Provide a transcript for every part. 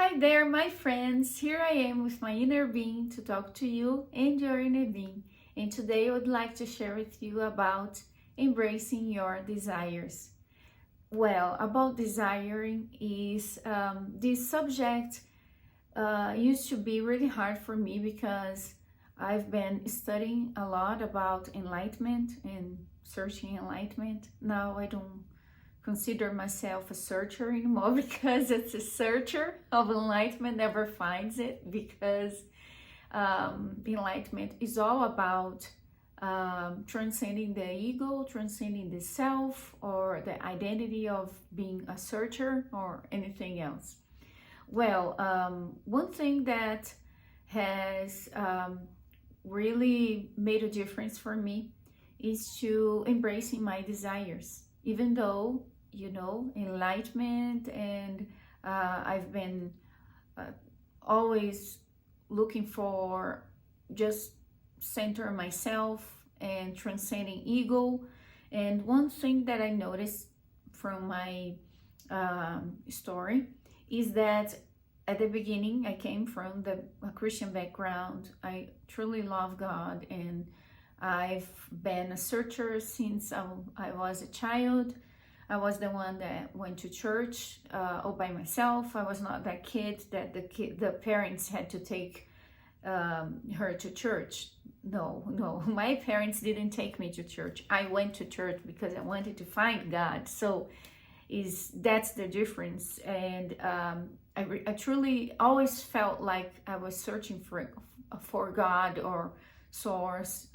Hi there, my friends. Here I am with my inner being to talk to you and your inner being. And today I would like to share with you about embracing your desires. Well, about desiring is this subject used to be really hard for me because I've been studying a lot about enlightenment and searching enlightenment. Now I don't consider myself a searcher anymore because it's a searcher of enlightenment never finds it, because enlightenment is all about transcending the ego, transcending the self, or the identity of being a searcher or anything else. Well, one thing that has really made a difference for me is to embracing my desires, even though enlightenment, and I've been always looking for just center myself and transcending ego. And one thing that I noticed from my story is that at the beginning I came from a Christian background. I truly love God, and I've been a searcher since I was a child. I was the one that went to church all by myself. I was not that kid that the parents had to take her to church. No, my parents didn't take me to church. I went to church because I wanted to find God. So that's the difference. And I truly always felt like I was searching for God or source,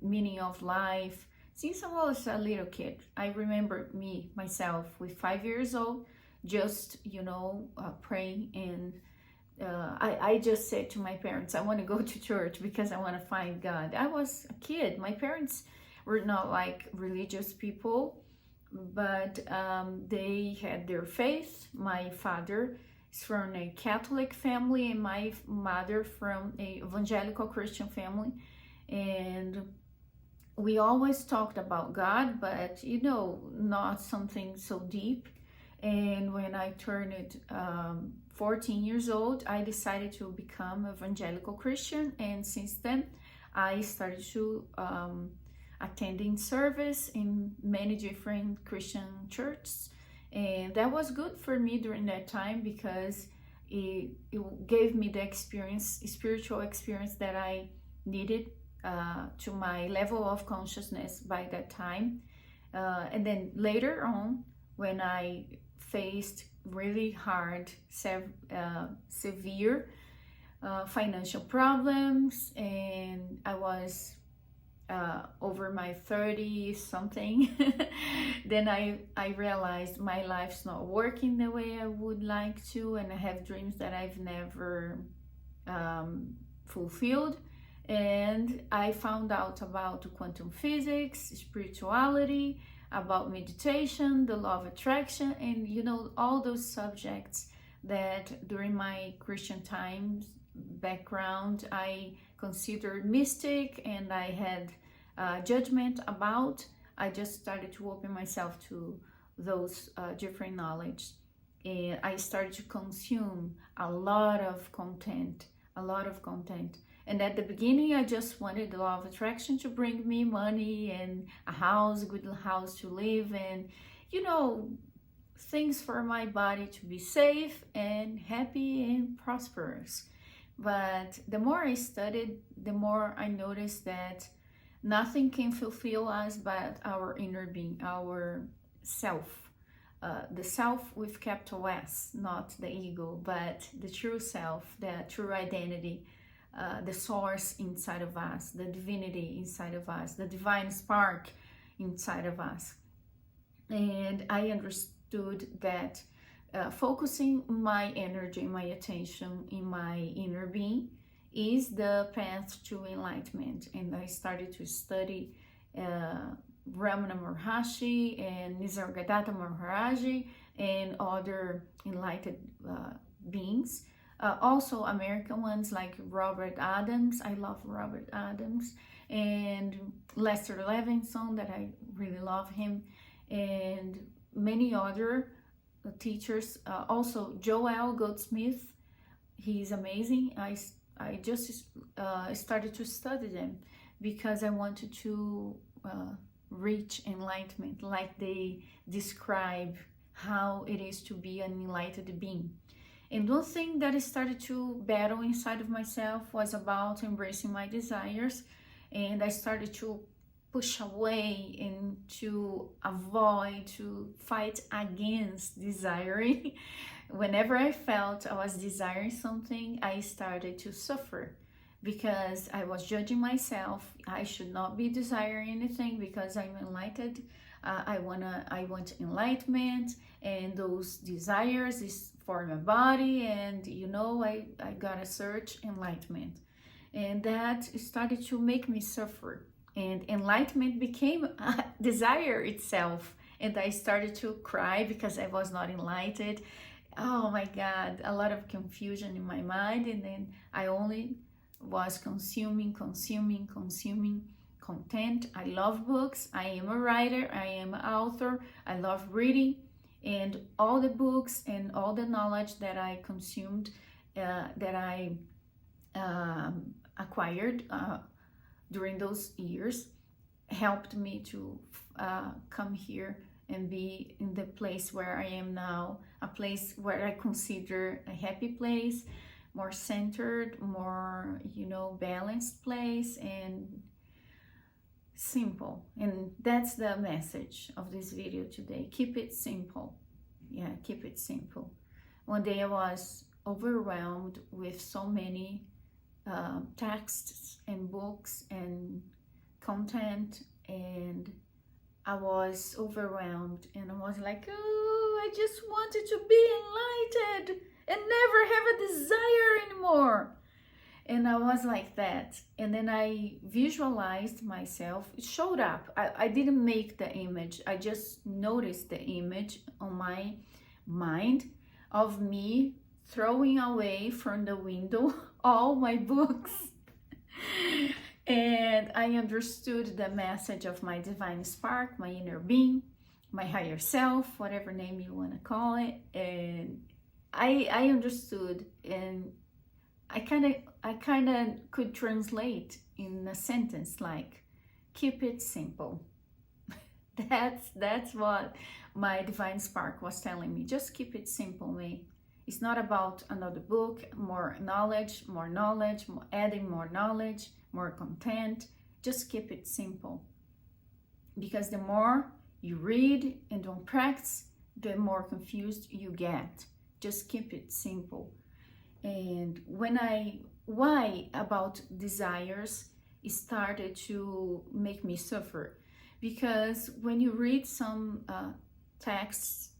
meaning of life. Since I was a little kid, I remember myself with 5 years old, just, praying. And I just said to my parents, I want to go to church because I want to find God. I was a kid. My parents were not like religious people, but they had their faith. My father is from a Catholic family, and my mother from a evangelical Christian family. And we always talked about God, but not something so deep. And when I turned 14 years old, I decided to become evangelical Christian. And since then, I started to attending service in many different Christian churches. And that was good for me during that time because it gave me the spiritual experience that I needed to my level of consciousness by that time. And then later on, when I faced really hard, severe financial problems, and I was over my 30 something, then I realized my life's not working the way I would like to, and I have dreams that I've never fulfilled. And I found out about quantum physics, spirituality, about meditation, the law of attraction, and all those subjects that during my Christian times background I considered mystic and I had judgment about. I just started to open myself to those different knowledge, and I started to consume a lot of content. And at the beginning, I just wanted the law of attraction to bring me money and a house, a good house to live in, things for my body to be safe and happy and prosperous. But the more I studied, the more I noticed that nothing can fulfill us but our inner being, our self. The self with capital S, not the ego, but the true self, the true identity. The source inside of us, the divinity inside of us, the divine spark inside of us. And I understood that focusing my energy, my attention in my inner being is the path to enlightenment. And I started to study Ramana Maharshi and Nisargadatta Maharaji and other enlightened beings. Also American ones like Robert Adams. I love Robert Adams. And Lester Levinson, that I really love him. And many other teachers. Also, Joel Goldsmith, he's amazing. I just started to study them because I wanted to reach enlightenment, like they describe how it is to be an enlightened being. And one thing that I started to battle inside of myself was about embracing my desires, and I started to push away and to avoid, to fight against desiring. Whenever I felt I was desiring something, I started to suffer because I was judging myself. I should not be desiring anything because I'm enlightened. I want enlightenment, and those desires is for my body, and I gotta search enlightenment. And that started to make me suffer. And enlightenment became a desire itself. And I started to cry because I was not enlightened. Oh my God, a lot of confusion in my mind. And then I only was consuming content. I love books. I am a writer. I am an author. I love reading. And all the books and all the knowledge that I consumed, that I acquired during those years, helped me to come here and be in the place where I am now, a place where I consider a happy place, more centered, more, balanced place, and simple. And that's the message of this video today. Keep it simple. Yeah, keep it simple. One day I was overwhelmed with so many texts and books and content, and I was overwhelmed, and I was like, oh, I just wanted to be enlightened and never have a desire anymore. And I was like that. And then I visualized myself. It showed up. I didn't make the image. I just noticed the image on my mind of me throwing away from the window all my books. And I understood the message of my divine spark, my inner being, my higher self, whatever name you want to call it. And I understood, and I kind of could translate in a sentence like, keep it simple. That's what my divine spark was telling me. Just keep it simple, May. It's not about another book, more knowledge, adding more knowledge, more content. Just keep it simple. Because the more you read and don't practice, the more confused you get. Just keep it simple. And why about desires started to make me suffer? Because when you read some texts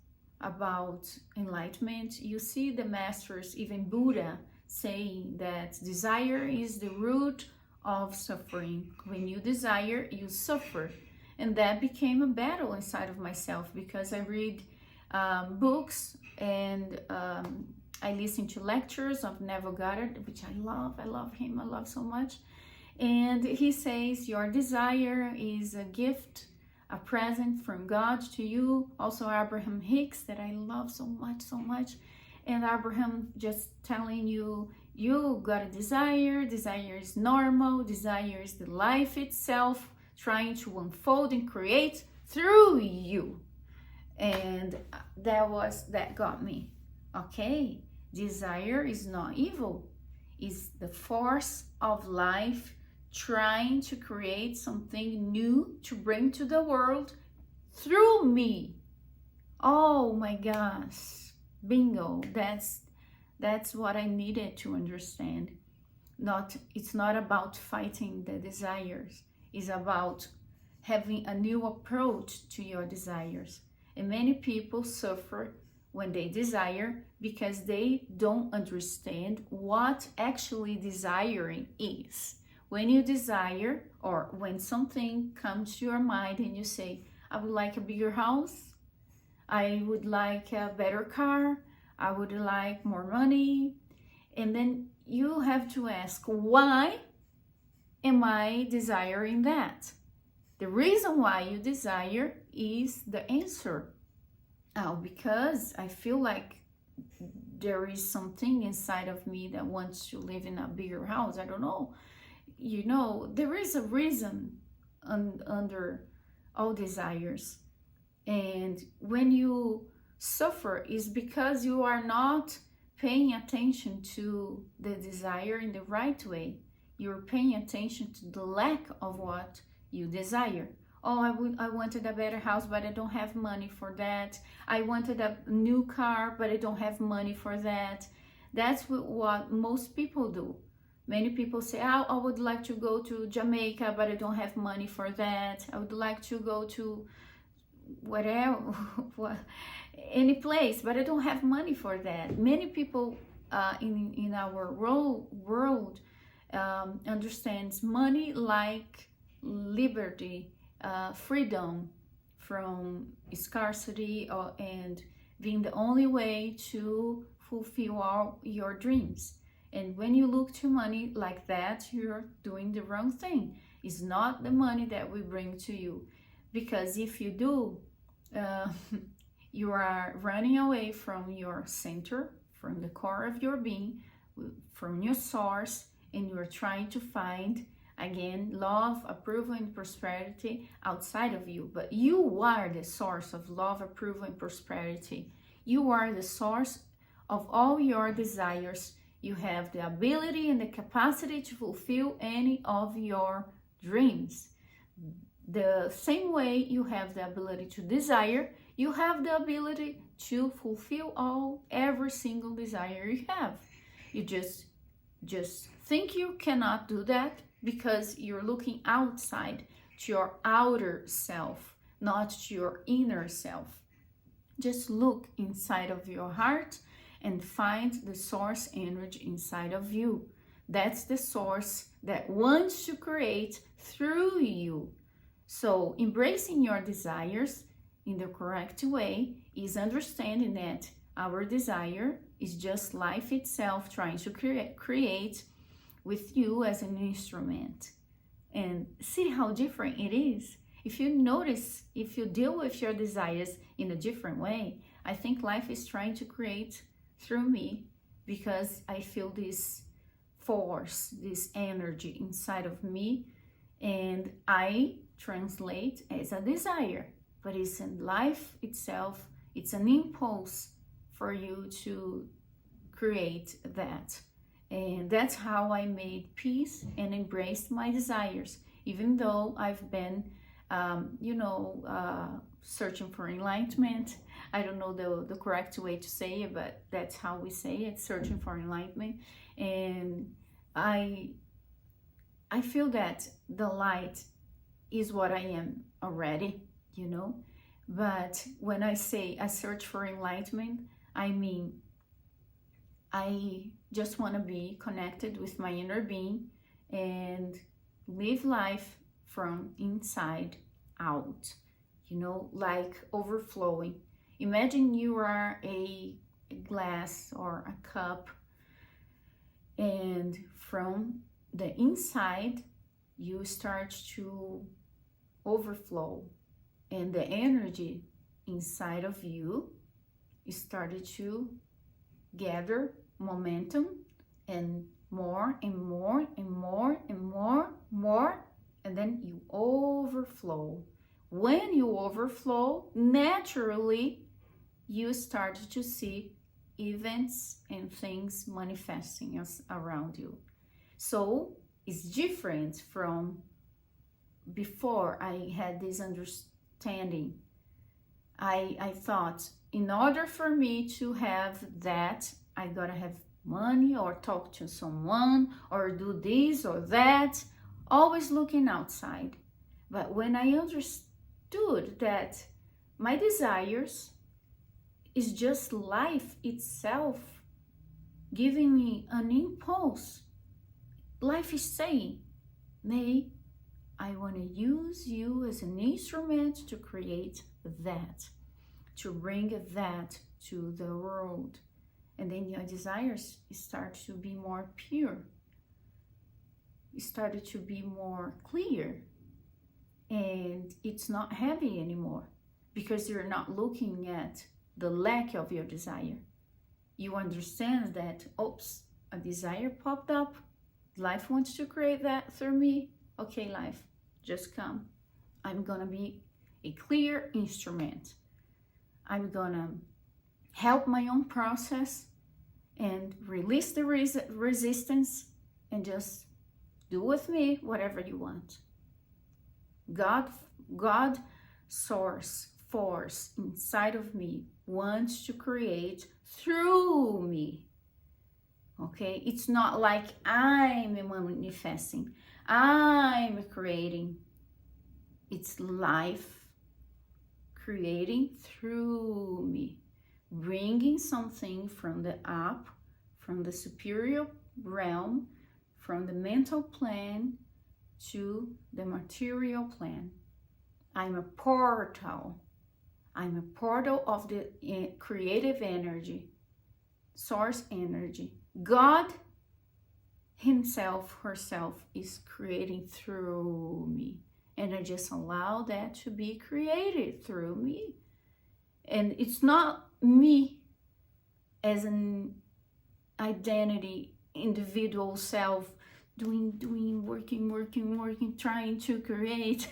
about enlightenment, you see the masters, even Buddha, saying that desire is the root of suffering. When you desire, you suffer. And that became a battle inside of myself, because I read books, and I listen to lectures of Nevillegoddard, which I love him, I love so much. And he says, your desire is a gift, a present from God to you. Also Abrahamhicks, that I love so much. And Abraham just telling you, you got a desire is normal, desire is the life itself trying to unfold and create through you. And that got me. Okay, desire is not evil. It's the force of life trying to create something new to bring to the world through me. Oh my gosh, bingo. That's what I needed to understand. It's not about fighting the desires. It's about having a new approach to your desires. And many people suffer when they desire because they don't understand what actually desiring is. When you desire, or when something comes to your mind and you say, I would like a bigger house, I would like a better car, I would like more money, and then you have to ask, why am I desiring that? The reason why you desire is the answer. Because I feel like there is something inside of me that wants to live in a bigger house. I don't know. There is a reason under all desires. And when you suffer, is because you are not paying attention to the desire in the right way. You're paying attention to the lack of what you desire. Oh, I wanted a better house, but I don't have money for that. I wanted a new car, but I don't have money for that. That's what most people do. Many people say, oh, I would like to go to Jamaica, but I don't have money for that. I would like to go to whatever, any place, but I don't have money for that. Many people in our world understands money like liberty, freedom from scarcity, and being the only way to fulfill all your dreams. And when you look to money like that, you're doing the wrong thing. It's not the money that will bring to you. Because if you do, you are running away from your center, from the core of your being, from your source, and you are trying to find, again, love, approval, and prosperity outside of you. But you are the source of love, approval, and prosperity. You are the source of all your desires. You have the ability and the capacity to fulfill any of your dreams. The same way you have the ability to desire, you have the ability to fulfill every single desire you have. You just think you cannot do that because you're looking outside to your outer self, not to your inner self. Just look inside of your heart and find the source energy inside of you. That's the source that wants to create through you. So embracing your desires in the correct way is understanding that our desire is just life itself trying to create with you as an instrument. And see how different it is. If you notice, if you deal with your desires in a different way, I think life is trying to create through me, because I feel this force, this energy inside of me, and I translate as a desire, but it's in life itself. It's an impulse for you to create that. And that's how I made peace and embraced my desires, even though I've been searching for enlightenment. I don't know the correct way to say it, but that's how we say it, searching for enlightenment. And I feel that the light is what I am already, But when I say I search for enlightenment, I mean, I just want to be connected with my inner being and live life from inside out, like overflowing. Imagine you are a glass or a cup, and from the inside you start to overflow, and the energy inside of you started to gather momentum, and more and more and more and more, and then you overflow. When you overflow, naturally you start to see events and things manifesting around you. So it's different from before. I had this understanding. I thought, in order for me to have that, I gotta have money or talk to someone or do this or that, always looking outside. But when I understood that my desires is just life itself giving me an impulse, life is saying, May, I want to use you as an instrument to create that, to bring that to the world. And then your desires start to be more pure. It started to be more clear. And it's not heavy anymore, because you're not looking at the lack of your desire. You understand that, oops, a desire popped up. Life wants to create that through me. Okay, life, just come. I'm gonna be a clear instrument. I'm gonna help my own process and release the resistance and just do with me whatever you want. God, source, force inside of me wants to create through me. Okay, it's not like I'm manifesting, I'm creating. It's life creating through me, bringing something from the up, from the superior realm, from the mental plane to the material plane. I'm a portal. I'm a portal of the creative energy, source energy. God himself, herself is creating through me. And I just allow that to be created through me. And it's not me as an identity, individual self, doing, working, trying to create.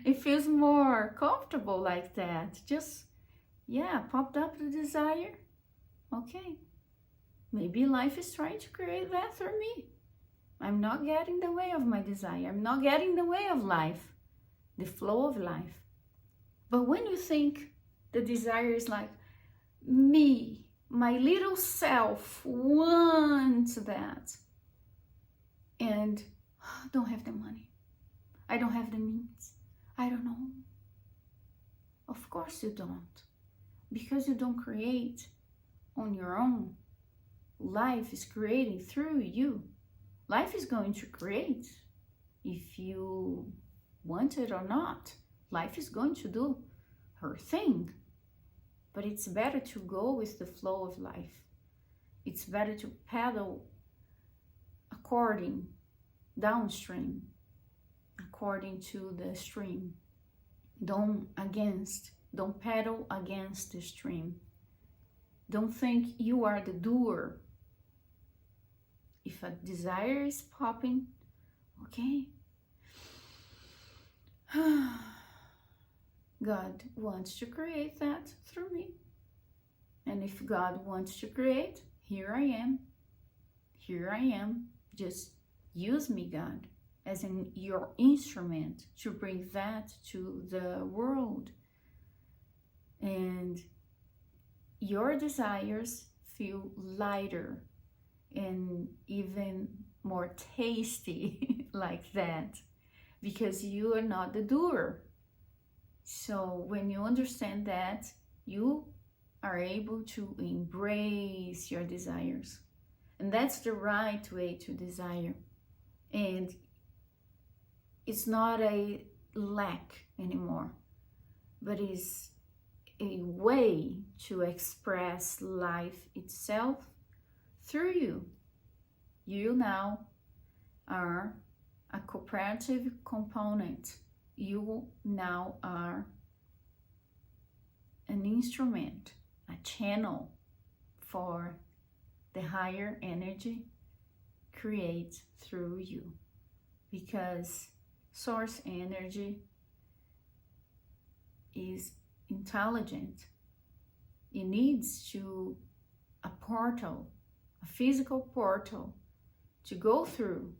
It feels more comfortable like that. Just, yeah, popped up the desire. Okay, maybe life is trying to create that through me. I'm not getting in the way of my desire. I'm not getting in the way of life, the flow of life. But when you think the desire is like, me, my little self wants that, and I don't have the money, I don't have the means, I don't know. Of course you don't, because you don't create on your own. Life is creating through you. Life is going to create if you want it or not. Life is going to do her thing. But it's better to go with the flow of life. It's better to paddle according, downstream, according to the stream. Don't paddle against the stream. Don't think you are the doer. If a desire is popping, okay. God wants to create that through me. And if God wants to create, here I am. Here I am. Just use me, God, as in your instrument to bring that to the world. And your desires feel lighter and even more tasty like that, because you are not the doer. So when you understand that, you are able to embrace your desires. And that's the right way to desire. And it's not a lack anymore, but it's a way to express life itself through you. You now are a cooperative component. You now are an instrument, a channel for the higher energy create through you. Because source energy is intelligent. It needs to a portal, a physical portal, to go through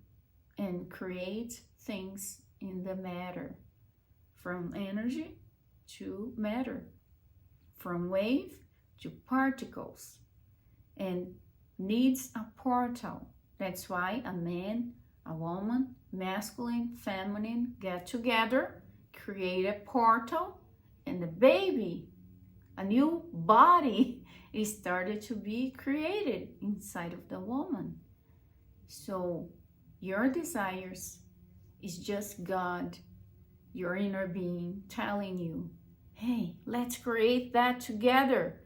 and create things in the matter, from energy to matter, from wave to particles, and needs a portal. That's why a man, a woman, masculine, feminine, get together, create a portal, and the baby, a new body, is started to be created inside of the woman. So your desires is just God, your inner being, telling you, hey, let's create that together.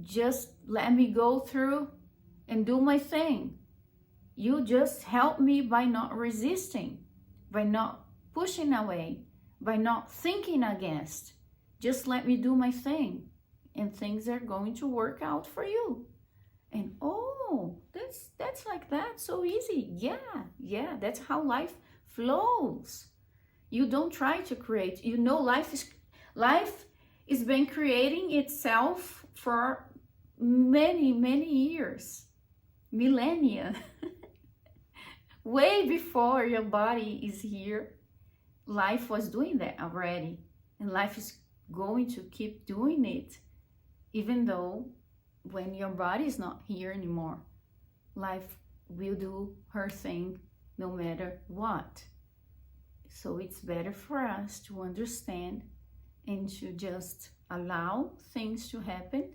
Just let me go through and do my thing. You just help me by not resisting, by not pushing away, by not thinking against. Just let me do my thing, and things are going to work out for you. And oh, that's like that, so easy. Yeah, that's how life flows. You don't try to create. You know, life is been creating itself for many years, millennia. Way before your body is here, life was doing that already, and life is going to keep doing it, even though when your body is not here anymore, life will do her thing no matter what. So it's better for us to understand and to just allow things to happen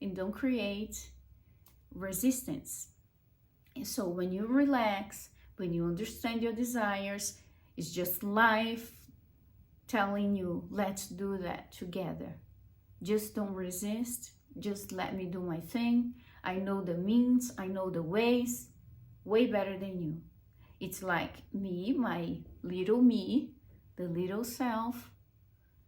and don't create resistance. And so when you relax, when you understand your desires, it's just life telling you, let's do that together. Just don't resist. Just let me do my thing. I know the means, I know the ways, way better than you. It's like me, my little me, the little self,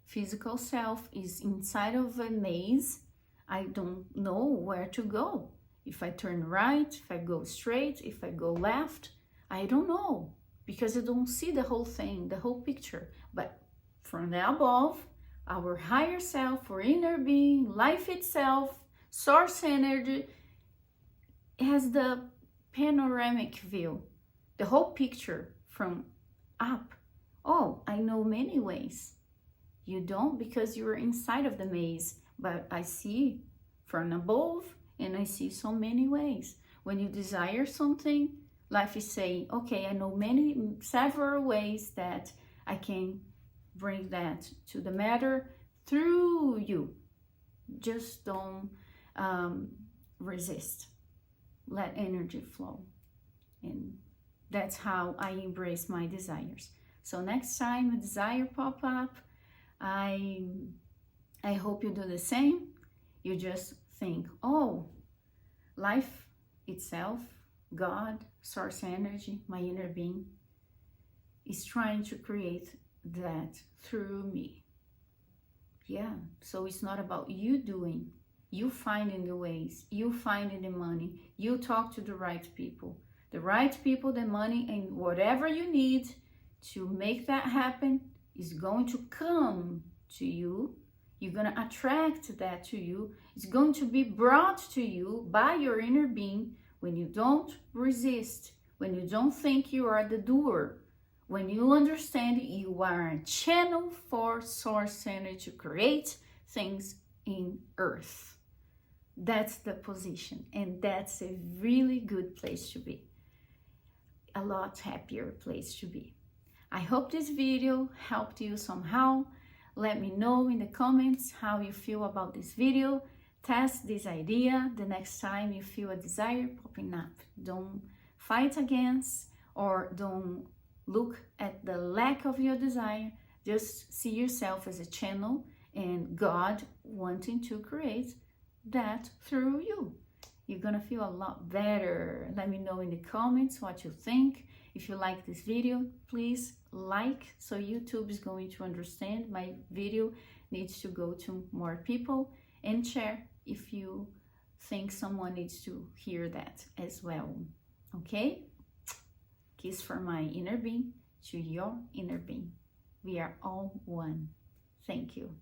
physical self is inside of a maze. I don't know where to go. If I turn right, if I go straight, if I go left, I don't know, because I don't see the whole thing, the whole picture. But from the above, our higher self, our inner being, life itself, source energy, has the panoramic view, the whole picture from up. Oh, I know many ways. You don't, because you're inside of the maze, but I see from above, and I see so many ways. When you desire something, life is saying, okay, I know several ways that I can bring that to the matter through you. Just don't resist. Let energy flow. And that's how I embrace my desires. So next time a desire pop up, I hope you do the same. You just think, oh, life itself, God, source energy, my inner being, is trying to create that through me. Yeah, so it's not about you doing, you finding the ways, you finding the money, you talk to the right people, the money, and whatever you need to make that happen is going to come to you. You're going to attract that to you. It's going to be brought to you by your inner being when you don't resist, when you don't think you are the doer, when you understand you are a channel for source energy to create things in earth. That's the position, and that's a really good place to be. A lot happier place to be. I hope this video helped you somehow. Let me know in the comments how you feel about this video. Test this idea the next time you feel a desire popping up. Don't fight against, or don't look at the lack of your desire. Just see yourself as a channel and God wanting to create that through you. You're gonna feel a lot better. Let me know in the comments what you think. If you like this video, please like, so YouTube is going to understand my video needs to go to more people, and share if you think someone needs to hear that as well. Okay? Kiss from my inner being to your inner being. We are all one. Thank you.